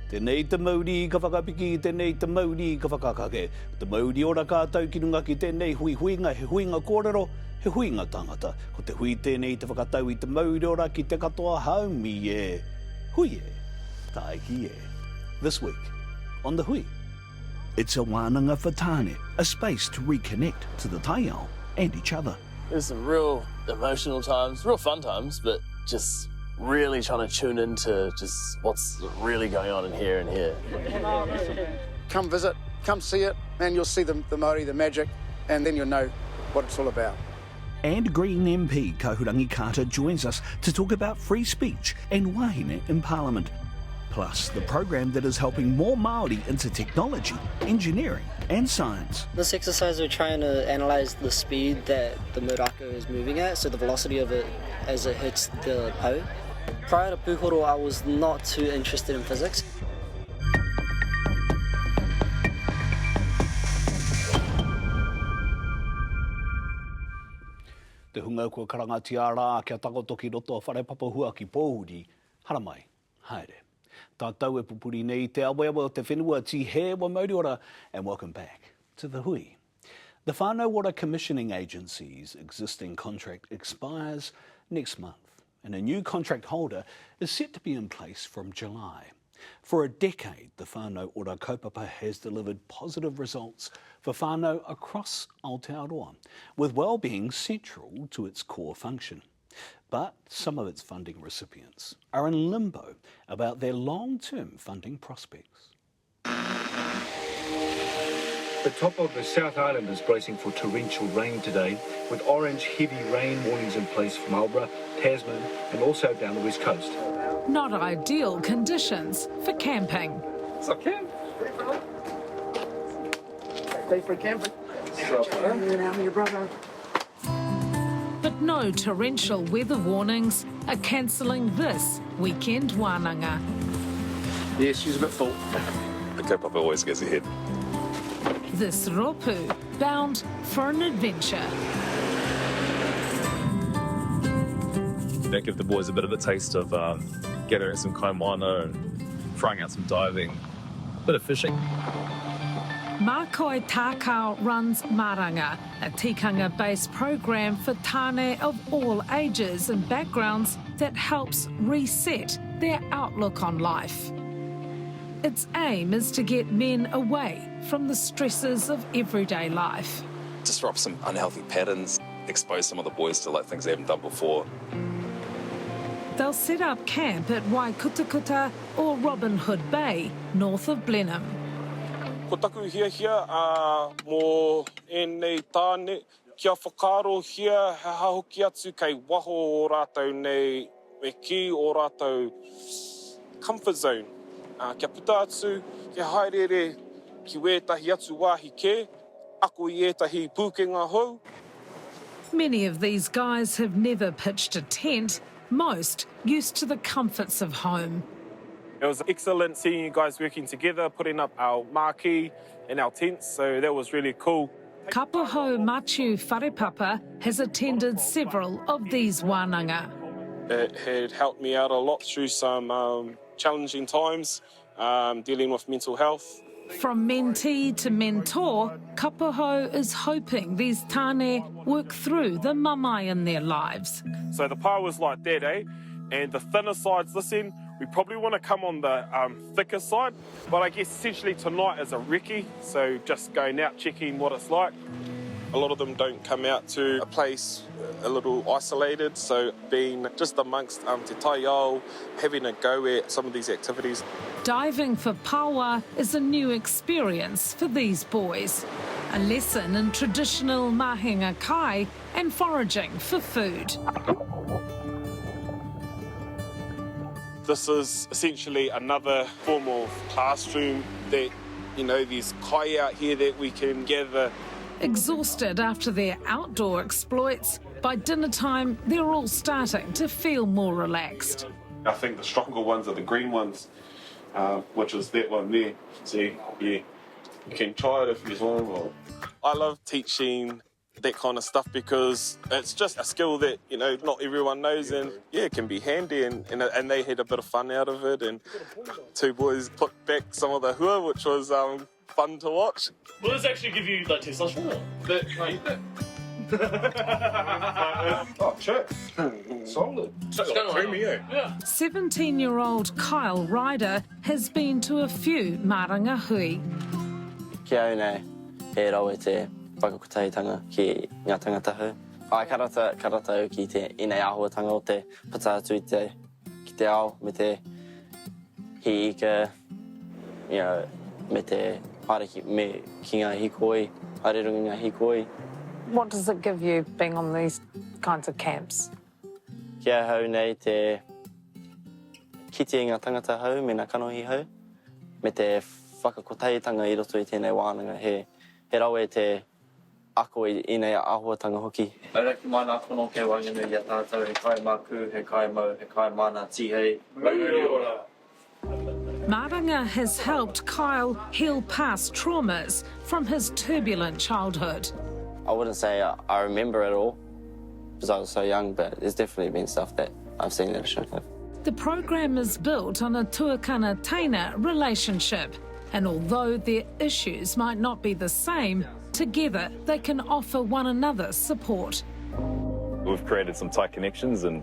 Tēnei te mauri ka whakapiki, tēnei te mauri ka whakakake. Te mauri ora kātou ki runga ki tēnei huinga, he huinga kōrero, he huinga tangata. Ko te hui tēnei te whakatau I te mauri ora ki te katoa haumi e. Hui e, taiki e. This week, on the hui. It's a wānanga for tāne, a space to reconnect to the taiao and each other. There's some real emotional times, real fun times, but just really trying to tune into just what's really going on in here and here. Come visit, come see it, and you'll see the Māori, the magic, and then you'll know what it's all about. And Green MP Kahurangi Carter joins us to talk about free speech and wahine in Parliament. Plus, the program that is helping more Māori into technology, engineering and science. This exercise we're trying to analyse the speed that the muraka is moving at, so the velocity of it as it hits the pau. Prior to Pūhoro, I was not too interested in physics. Te hunga kua karangatiara kia takotoki roto a wharepapahua ki Parody. Hara mai, haere. Tātou e pupuri nei te aweawa o te whenua ti he wa mauri ora, and welcome back to the hui. The Whānau Ora Commissioning Agency's existing contract expires next month, and a new contract holder is set to be in place from July. For a decade, the Whānau Ora kaupapa has delivered positive results for whānau across Aotearoa, with well-being central to its core function. But some of its funding recipients are in limbo about their long-term funding prospects. The top of the South Island is bracing for torrential rain today, with orange heavy rain warnings in place for Marlborough, Tasman and also down the west coast. Not ideal conditions for camping. So camp. Stay for camping. Your brother. But no torrential weather warnings are cancelling this weekend wānanga. Yeah, she's a bit full. The kaupapa always gets ahead. This ropu bound for an adventure. That give the boys a bit of a taste of gathering some kaimana and trying out some diving, a bit of fishing. Mākoi Tākau runs Maranga, a tikanga-based program for tāne of all ages and backgrounds that helps reset their outlook on life. Its aim is to get men away from the stresses of everyday life. Disrupt some unhealthy patterns, expose some of the boys to things they haven't done before. They'll set up camp at Waikutakuta or Robin Hood Bay, north of Blenheim. Ko taku hia mō ēnei tāne, kia whakaro hia he hahoki atu kei waho o rātou nei me ki o rātou comfort zone. Kia puta atu, kia haerere ki wētahi atu wāhi kē, ako I ētahi pūkenga hou. Many of these guys have never pitched a tent, most used to the comforts of home. It was excellent seeing you guys working together, putting up our marquee and our tents, so that was really cool. Kapaho Matiu Wharepapa has attended several of these wānanga. It had helped me out a lot through some challenging times, dealing with mental health. From mentee to mentor, Kapaho is hoping these tāne work through the mamai in their lives. So the pā was like that, eh? And the thinner sides this end, we probably want to come on the thicker side, but I guess essentially tonight is a recce, so just going out, checking what it's like. A lot of them don't come out to a place a little isolated, so being just amongst te taiao, having a go at some of these activities. Diving for paua is a new experience for these boys. A lesson in traditional mahinga kai and foraging for food. This is essentially another form of classroom that, there's kai out here that we can gather. Exhausted after their outdoor exploits, by dinner time they're all starting to feel more relaxed. I think the stronger ones are the green ones, which is that one there. See, yeah, you can try it if you want. I love teaching that kind of stuff, because it's just a skill that, you know, not everyone knows, and yeah, it can be handy, and they had a bit of fun out of it, and two boys put back some of the hua, which was fun to watch. Will this actually give you like testosterone? Oh, check. Solid. Yeah. 17-year-old Kyle Ryder has been to a few Maranga hui. Kia au he rawe te whakakotahitanga ki ngā tangata hau. Ai karata au ki te inei āhuatanga o te pataatu ki te ao me te hi ika, you know, me te pariki me ki ngā hikoi, harirungi ngā hikoi. What does it give you being on these kinds of camps? Kia hau nei te kite ngā tangata hau me ngā kanohi hau, me te whakakotahitanga i roto i tēnei wānanga he rawe te ako i nei āhuatanga hoki. Ai raki mai nā kono ke wanginu i a tātou he kai māku, he kai mau, he kai mana tihei. Maranga has helped Kyle heal past traumas from his turbulent childhood. I wouldn't say I remember it all, because I was so young, but there's definitely been stuff that I've seen that I shouldn't have. The program is built on a tuakana-taina relationship, and although their issues might not be the same, together they can offer one another support. We've created some tight connections and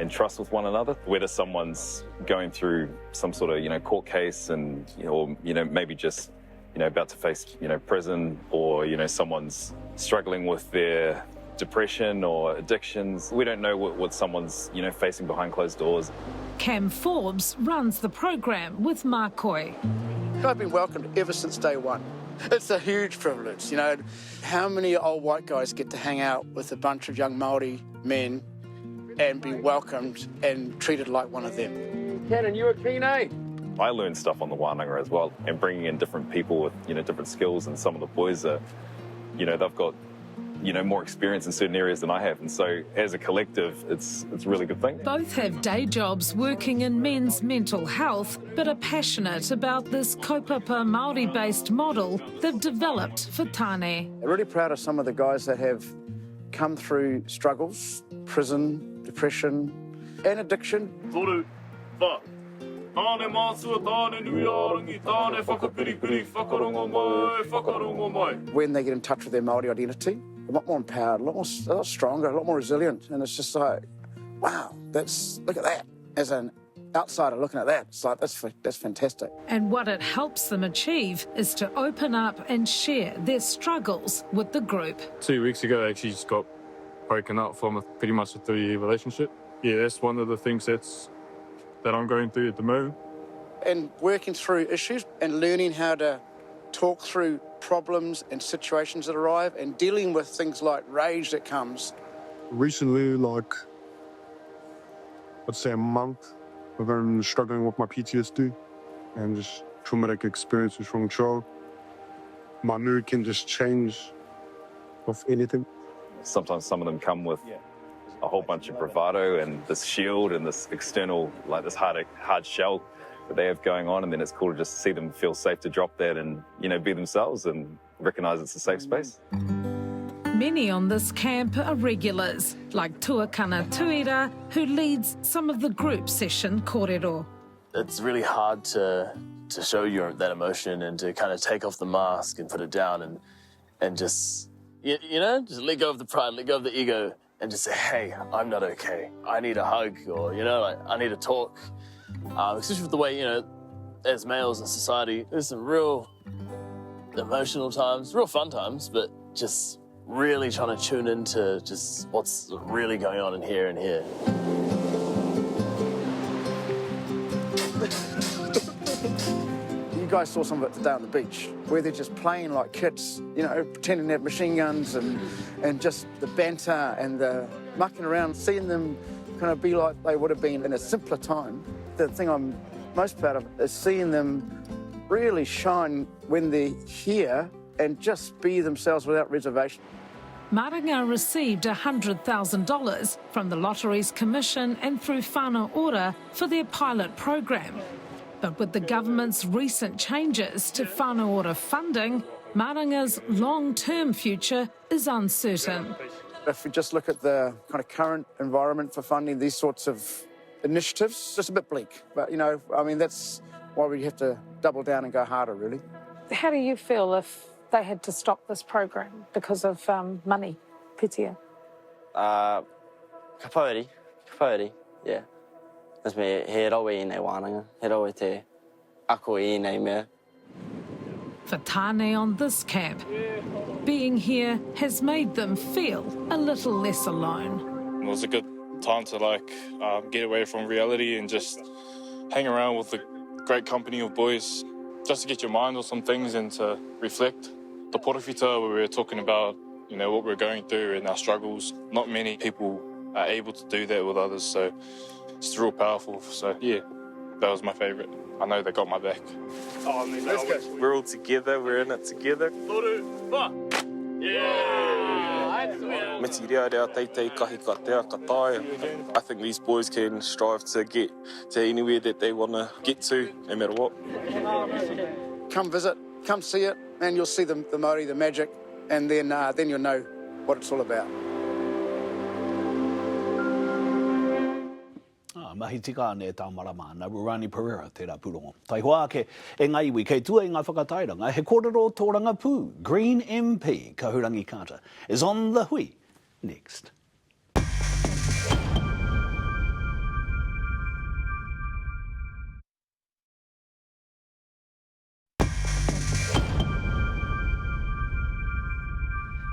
trust with one another. Whether someone's going through some sort of, you know, court case and, or, you know, maybe just, you know, about to face, you know, prison, or, you know, someone's struggling with their depression or addictions. We don't know what someone's, you know, facing behind closed doors. Cam Forbes runs the program with Mākoi. I've been welcomed ever since day one. It's a huge privilege, you know. How many old white guys get to hang out with a bunch of young Māori men and be welcomed and treated like one of them? Cannon, you a keen, eh? I learned stuff on the wānanga as well, and bringing in different people with, you know, different skills, and some of the boys are, you know, they've got, you know, more experience in certain areas than I have, and so as a collective, it's a really good thing. Both have day jobs working in men's mental health, but are passionate about this kaupapa Māori-based model they've developed for tāne. I'm really proud of some of the guys that have come through struggles, prison, depression, and addiction. When they get in touch with their Māori identity, a lot more empowered, a lot stronger, a lot more resilient, and it's just like, wow, look at that. As an outsider looking at that, it's like, that's fantastic. And what it helps them achieve is to open up and share their struggles with the group. 2 weeks ago, I actually just got broken up from pretty much a 3-year relationship. Yeah, that's one of the things that I'm going through at the moment. And working through issues and learning how to talk through problems and situations that arrive, and dealing with things like rage that comes. Recently, like, I'd say a month, I've been struggling with my PTSD and just traumatic experiences from child. My mood can just change off anything. Sometimes some of them come with a whole bunch of bravado and this shield and this external, like this hard shell that they have going on, and then it's cool to just see them feel safe to drop that and, you know, be themselves and recognise it's a safe space. Many on this camp are regulars, like Tuakana Tuira, who leads some of the group session kōrero. It's really hard to show that emotion and to kind of take off the mask and put it down and just, you know, just let go of the pride, let go of the ego, and just say, hey, I'm not okay. I need a hug, or, you know, like, I need to talk. Especially with the way, you know, as males in society, there's some real emotional times, real fun times, but just really trying to tune into just what's really going on in here and here. You guys saw some of it today on the beach, where they're just playing like kids, you know, pretending to have machine guns, and just the banter and the mucking around, seeing them kind of be like they would have been in a simpler time. The thing I'm most proud of is seeing them really shine when they're here and just be themselves without reservation. Maranga received $100,000 from the Lotteries Commission and through Whānau Ora for their pilot program. But with the government's recent changes to Whānau Ora funding, Maranga's long-term future is uncertain. If we just look at the kind of current environment for funding these sorts of initiatives, it's a bit bleak. But, you know, I mean, that's why we have to double down and go harder, really. How do you feel if they had to stop this program because of money, pūtea? Parody, yeah. That's me, he rawe I nei wānanga, he rawe te ako I nei mea. For Tāne on this camp, being here has made them feel a little less alone. It was a good time to get away from reality and just hang around with a great company of boys, just to get your mind on some things and to reflect. The porowhita, where we were talking about, you know, what we're going through and our struggles. Not many people are able to do that with others, so it's real powerful. So yeah, that was my favourite. I know they got my back. Oh, let's go. We're all together, we're in it together. I think these boys can strive to get to anywhere that they want to get to, no matter what. Come visit, come see it, and you'll see the Māori, the magic, and then you'll know what it's all about. Mahi tika ne tā marama na Rurani Pereira tērā Pūhoro. Tai hoa ke e ngai iwi kei tua I ngā whakatairanga he kōrero tō rangapū. Green MP Kahurangi Carter is on the hui next.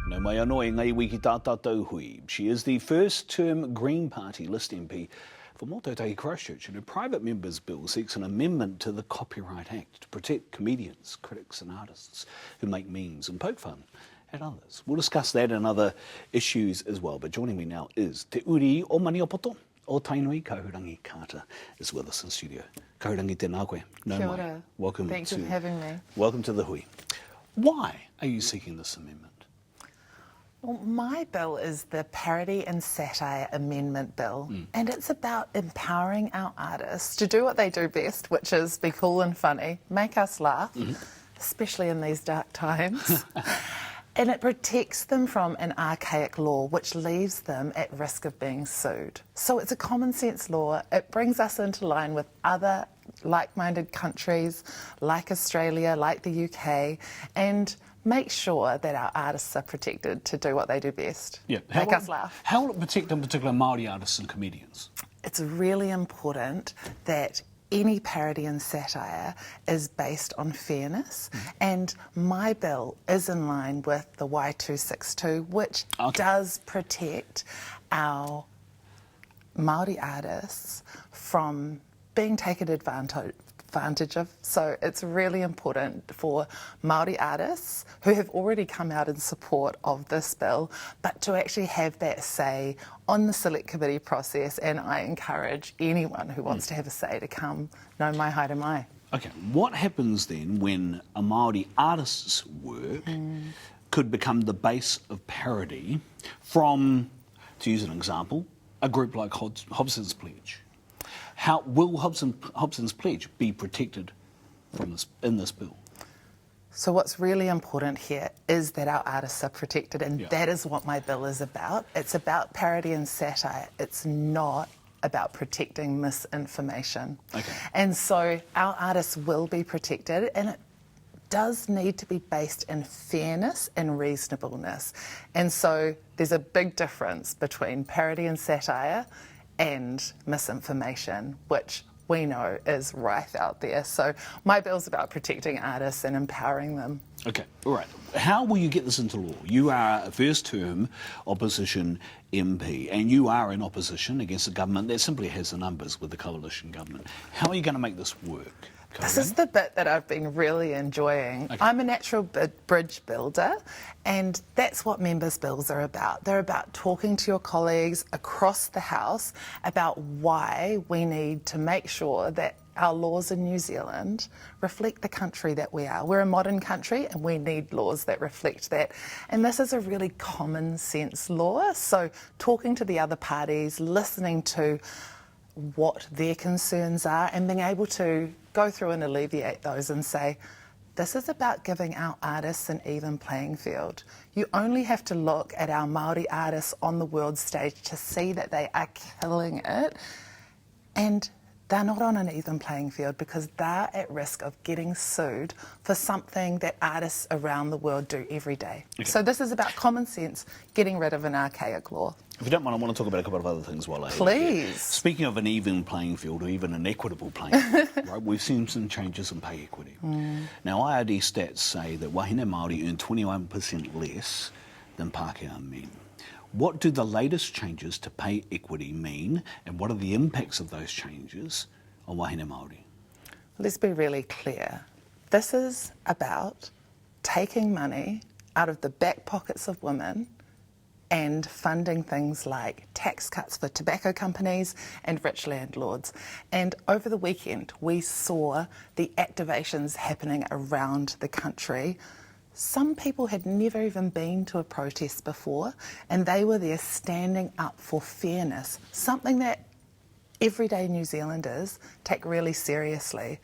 No mai anō e ngai iwi ki tā tātou hui. She is the first-term Green Party list MP for Mātauranga Christchurch, and her private member's bill seeks an amendment to the Copyright Act to protect comedians, critics and artists who make memes and poke fun at others. We'll discuss that and other issues as well, but joining me now is Te Uri o Maniopoto o Tainui. Kahurangi Carter is with us in studio. Kahurangi tēnā koe. Kia ora. Welcome. Thanks for having me. Welcome to the hui. Why are you seeking this amendment? Well, my bill is the Parody and Satire Amendment Bill, and it's about empowering our artists to do what they do best, which is be cool and funny, make us laugh, especially in these dark times. And it protects them from an archaic law which leaves them at risk of being sued. So it's a common sense law. It brings us into line with other like-minded countries like Australia, like the UK, and make sure that our artists are protected to do what they do best. Yeah. Make us laugh. How will it protect in particular Māori artists and comedians? It's really important that any parody and satire is based on fairness, and my bill is in line with the Y262, which does protect our Māori artists from being taken advantage of. So it's really important for Māori artists who have already come out in support of this bill, but to actually have that say on the select committee process, and I encourage anyone who wants to have a say to come no mai haere mai. Okay, what happens then when a Māori artist's work could become the base of parody from, to use an example, a group like Hobson's Pledge? How will Hobson's Pledge be protected from this in this bill? So what's really important here is that our artists are protected, and that is what my bill is about. It's about parody and satire. It's not about protecting misinformation. Okay. And so our artists will be protected, and it does need to be based in fairness and reasonableness. And so there's a big difference between parody and satire and misinformation, which we know is rife out there. So my bill's about protecting artists and empowering them. Okay, all right. How will you get this into law? You are a first-term opposition MP, and you are in opposition against a government that simply has the numbers with the coalition government. How are you going to make this work? This is the bit that I've been really enjoying. Okay. I'm a natural bridge builder, and that's what members' bills are about. They're about talking to your colleagues across the House about why we need to make sure that our laws in New Zealand reflect the country that we are. We're a modern country, and we need laws that reflect that. And this is a really common sense law. So talking to the other parties, listening to what their concerns are, and being able to go through and alleviate those and say, This is about giving our artists an even playing field. You only have to look at our Māori artists on the world stage to see that they are killing it. And they're not on an even playing field because they're at risk of getting sued for something that artists around the world do every day. Okay. So this is about common sense, getting rid of an archaic law. If you don't mind, I want to talk about a couple of other things while I... Please. Speaking of an even playing field or even an equitable playing field, right, we've seen some changes in pay equity. Now, IRD stats say that wahine Māori earn 21% less than Pākehā men. What do the latest changes to pay equity mean, and what are the impacts of those changes on wahine Māori? Let's be really clear. This is about taking money out of the back pockets of women and funding things like tax cuts for tobacco companies and rich landlords. And over the weekend, we saw the activations happening around the country. Some people had never even been to a protest before, and they were there standing up for fairness, something that everyday New Zealanders take really seriously.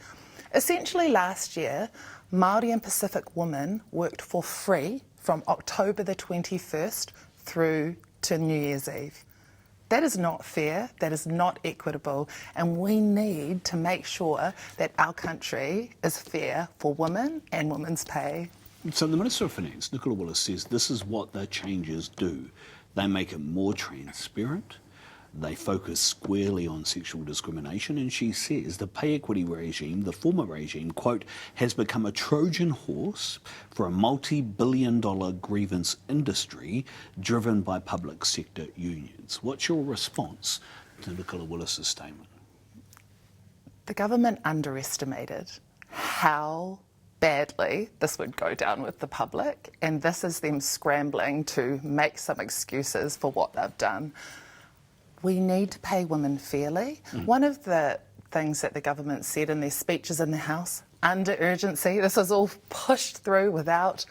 Essentially last year, Māori and Pacific women worked for free from October the 21st through to New Year's Eve. That is not fair, that is not equitable, and we need to make sure that our country is fair for women and women's pay. So the Minister of Finance, Nicola Willis, says this is what the changes do. They make it more transparent, they focus squarely on sexual discrimination, and she says the pay equity regime, the former regime, quote, has become a Trojan horse for a multi-billion-dollar grievance industry driven by public sector unions. What's your response to Nicola Willis's statement? The government underestimated how badly this would go down with the public, and this is them scrambling to make some excuses for what they've done. We need to pay women fairly. One of the things that the government said in their speeches in the House, under urgency, this is all pushed through without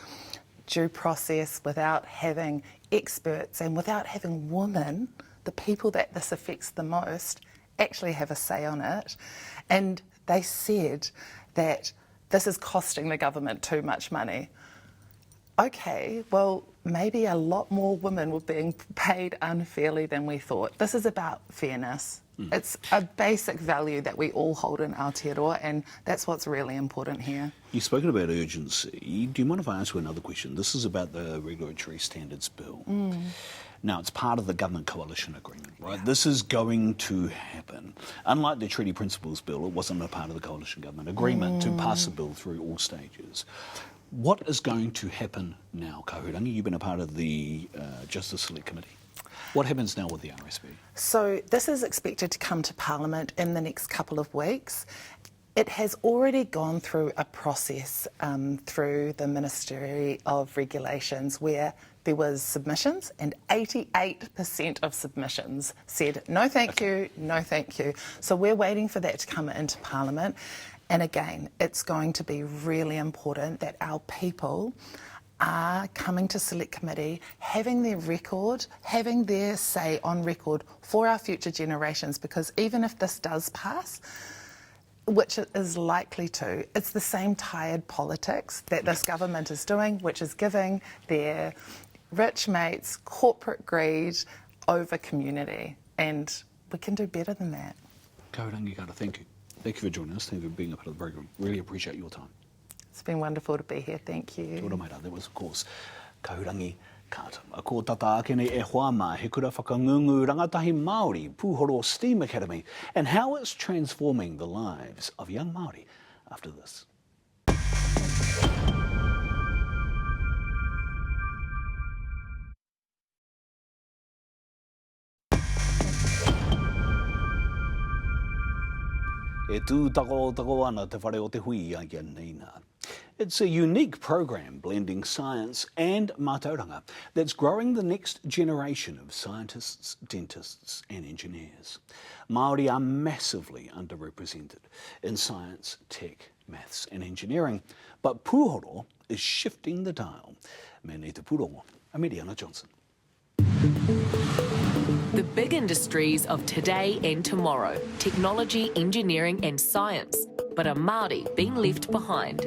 due process, without having experts and without having women, the people that this affects the most, actually have a say on it. And they said that this is costing the government too much money. Okay, well, maybe a lot more women were being paid unfairly than we thought. This is about fairness. It's a basic value that we all hold in Aotearoa, and that's what's really important here. You've spoken about urgency. Do you mind if I ask you another question? This is about the Regulatory Standards Bill. Now, it's part of the Government Coalition Agreement, right? This is going to happen. Unlike the Treaty Principles Bill, it wasn't a part of the Coalition Government Agreement to pass the bill through all stages. What is going to happen now, Kahurangi? You've been a part of the Justice Select Committee. What happens now with the RSB? So this is expected to come to Parliament in the next couple of weeks. It has already gone through a process through the Ministry of Regulations where there was submissions, and 88% of submissions said no thank you, no thank you. So we're waiting for that to come into Parliament. And again, it's going to be really important that our people are coming to Select Committee, having their record, having their say on record for our future generations, because even if this does pass, which it is likely to, it's the same tired politics that this government is doing, which is giving their rich mates corporate greed over community, and we can do better than that. Kahurangi Carter, thank you. Thank you for joining us. Thank you for being a part of the program. Really appreciate your time. It's been wonderful to be here. Thank you. Kia ora maira. That was, of course, Kahurangi Carter. A ko tata akene e hoa mā he kura whakangungu rangatahi Māori Pūhoro STEM Academy, and how it's transforming the lives of young Māori after this. E tū tako ana te whare o te hui a kia neina. It's a unique program blending science and Mātauranga that's growing the next generation of scientists, dentists and engineers. Māori are massively underrepresented in science, tech, maths and engineering, but Pūhoro is shifting the dial. Me nei te Pūhoro, a Meriana Johnsen. The big industries of today and tomorrow, technology, engineering and science. but a Māori being left behind.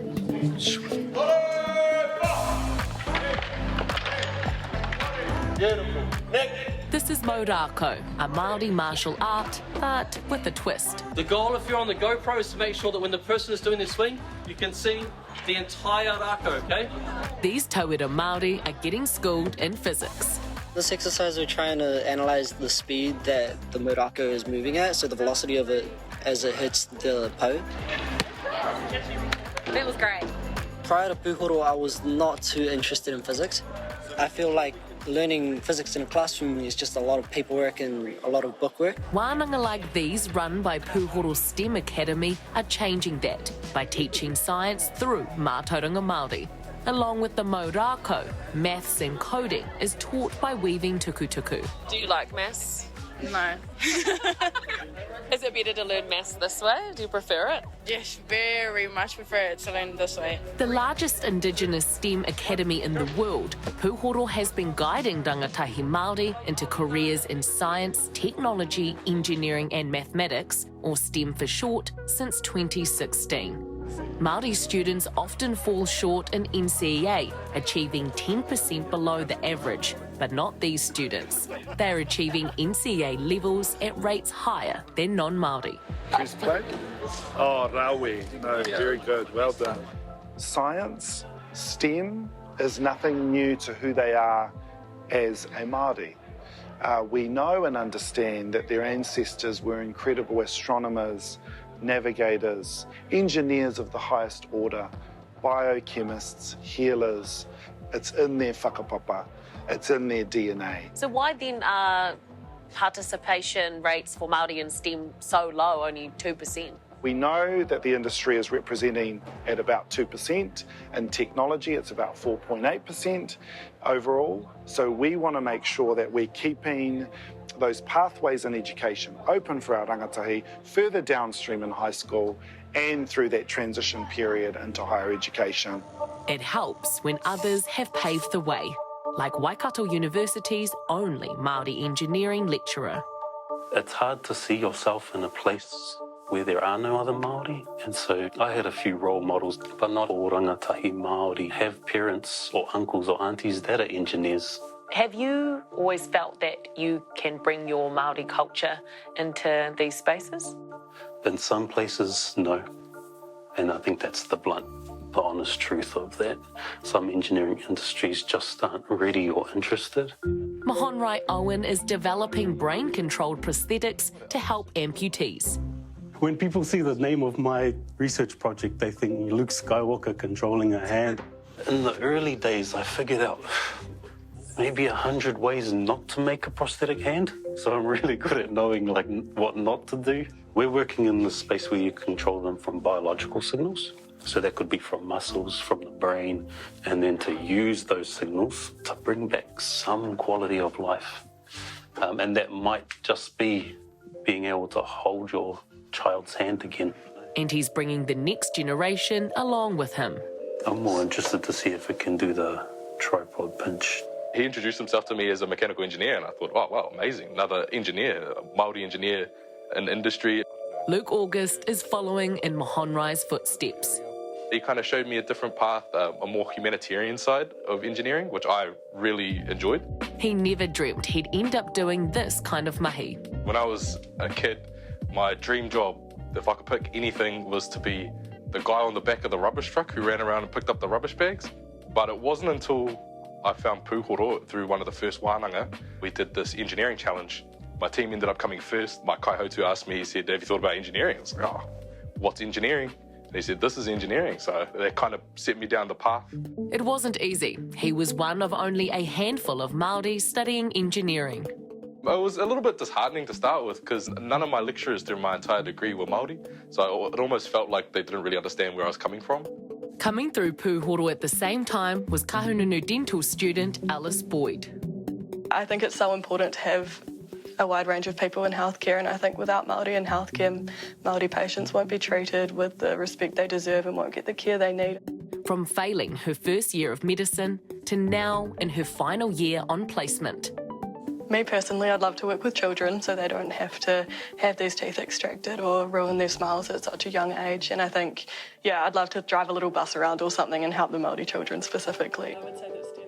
This is Morako, a Māori martial art, but with a twist. The goal, if you're on the GoPro, is to make sure that when the person is doing their swing, you can see the entire rako, okay? These tauira Māori are getting schooled in physics. This exercise, we're trying to analyse the speed that the Morako is moving at, so the velocity of it as it hits the Pāho. That was great. Prior to Pūhoro, I was not too interested in physics. I feel like learning physics in a classroom is just a lot of paperwork and a lot of bookwork. Wānanga like these, run by Pūhoro STEM Academy, are changing that by teaching science through Mātauranga Māori. Along with the Morako, maths and coding is taught by weaving tukutuku. Do you like maths? No. Is it better to learn maths this way? Do you prefer it? Yes, very much prefer it to learn this way. The largest Indigenous STEM academy in the world, Pūhoro has been guiding rangatahi Māori into careers in science, technology, engineering and mathematics, or STEM for short, since 2016. Māori students often fall short in NCEA, achieving 10% below the average, but not these students. They're achieving NCEA levels at rates higher than non-Māori. First play? Oh, Rawi. No, very good. Well done. Science, STEM, is nothing new to who they are as a Māori. We know and understand that their ancestors were incredible astronomers, navigators, engineers of the highest order, biochemists, healers. It's in their whakapapa, it's in their DNA. So why then are participation rates for Māori in STEM so low, only 2%? We know that the industry is representing at about 2%. In technology, it's about 4.8% overall. So we want to make sure that we're keeping those pathways in education open for our rangatahi further downstream in high school and through that transition period into higher education. It helps when others have paved the way, like Waikato University's only Māori engineering lecturer. It's hard to see yourself in a place where there are no other Māori, and so I had a few role models, but not all rangatahi Māori have parents or uncles or aunties that are engineers. Have you always felt that you can bring your Māori culture into these spaces? In some places, no. And I think that's the blunt, the honest truth of that. Some engineering industries just aren't ready or interested. Mahonrai Owen is developing brain-controlled prosthetics to help amputees. When people see the name of my research project, they think Luke Skywalker controlling a hand. In the early days, I figured out maybe 100 ways not to make a prosthetic hand. So I'm really good at knowing what not to do. We're working in the space where you control them from biological signals. So that could be from muscles, from the brain, and then to use those signals to bring back some quality of life. And that might just be being able to hold your child's hand again. And he's bringing the next generation along with him. I'm more interested to see if it can do the tripod pinch. He introduced himself to me as a mechanical engineer, and I thought, oh, wow, amazing. Another engineer, a Māori engineer in industry. Luke August is following in Mahonrai's footsteps. He kind of showed me a different path, a more humanitarian side of engineering, which I really enjoyed. He never dreamt he'd end up doing this kind of mahi. When I was a kid, my dream job, if I could pick anything, was to be the guy on the back of the rubbish truck who ran around and picked up the rubbish bags. But it wasn't until I found Pūhoro through one of the first wānanga. We did this engineering challenge. My team ended up coming first. My kaihotu asked me, he said, have you thought about engineering? I was like, oh, what's engineering? And he said, this is engineering. So that kind of set me down the path. It wasn't easy. He was one of only a handful of Māori studying engineering. It was a little bit disheartening to start with because none of my lecturers through my entire degree were Māori. So it almost felt like they didn't really understand where I was coming from. Coming through Pūhoro at the same time was Kahununu Dental student Alice Boyd. I think it's so important to have a wide range of people in healthcare, and I think without Māori in healthcare, Māori patients won't be treated with the respect they deserve and won't get the care they need. From failing her first year of medicine to now in her final year on placement. Me personally, I'd love to work with children so they don't have to have these teeth extracted or ruin their smiles at such a young age. And I think, yeah, I'd love to drive a little bus around or something and help the Māori children specifically.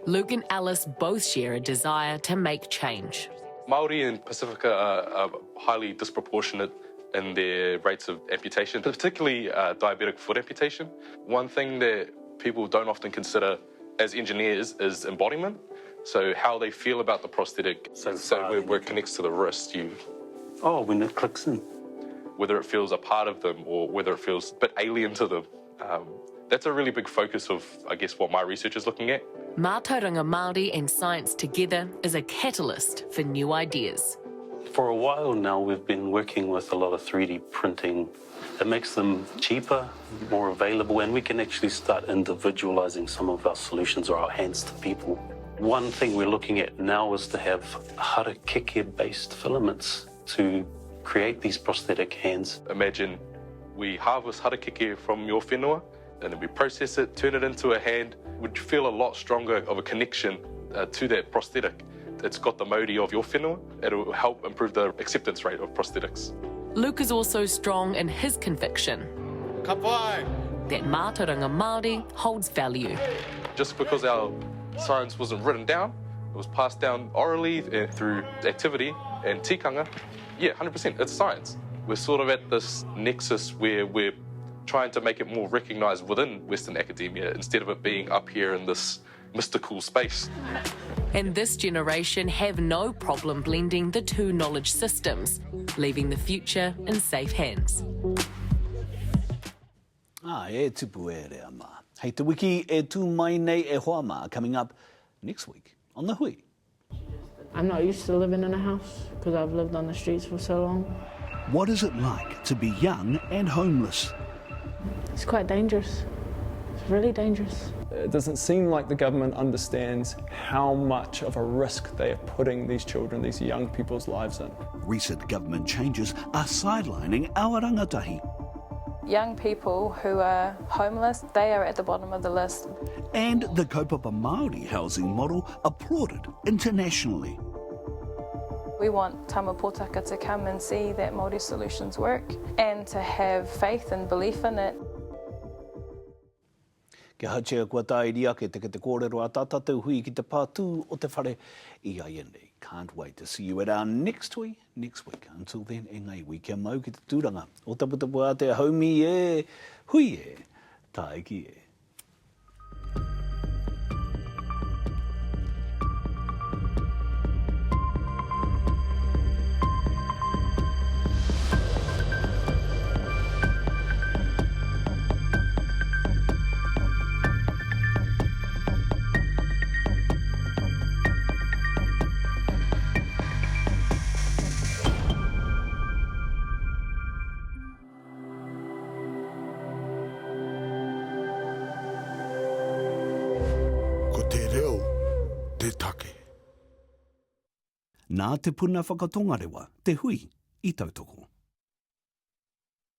Luke and Alice both share a desire to make change. Māori in Pacifica are highly disproportionate in their rates of amputation, particularly diabetic foot amputation. One thing that people don't often consider as engineers is embodiment. So how they feel about the prosthetic. So where it connects to the wrist, when it clicks in. Whether it feels a part of them or whether it feels a bit alien to them. That's a really big focus of, I guess, what my research is looking at. Mātauranga Māori and science together is a catalyst for new ideas. For a while now, we've been working with a lot of 3D printing. It makes them cheaper, more available, and we can actually start individualizing some of our solutions or our hands to people. One thing we're looking at now is to have harakeke-based filaments to create these prosthetic hands. Imagine we harvest harakeke from your whenua, and then we process it, turn it into a hand. Would feel a lot stronger of a connection to that prosthetic. It's got the mauri of your whenua. It'll help improve the acceptance rate of prosthetics. Luke is also strong in his conviction that Mātauranga Māori holds value. Just because our science wasn't written down, it was passed down orally through activity and tikanga, yeah, 100%, it's science. We're sort of at this nexus where we're trying to make it more recognised within Western academia instead of it being up here in this mystical space. And this generation have no problem blending the two knowledge systems, leaving the future in safe hands. E tupu e rea mā. Hei te wiki e tū mai nei e hoa mā, coming up next week on The Hui. I'm not used to living in a house because I've lived on the streets for so long. What is it like to be young and homeless? It's quite dangerous. It's really dangerous. It doesn't seem like the government understands how much of a risk they are putting these children, these young people's lives in. Recent government changes are sidelining our rangatahi. Young people who are homeless, they are at the bottom of the list. And the kaupapa Māori housing model applauded internationally. We want tamapōtaka to come and see that Māori solutions work and to have faith and belief in it. Kia hachea kua tae ria ke te kōrero a tata te hui ki te pātū o te whare I ai nei. Can't wait to see you at our next hui next week. Until then, e ngai wi kia mau ki te tūranga. O taputapu a te haumi e, hui e, taiki e. Nā te puna whakatongarewa, te hui I tautoko.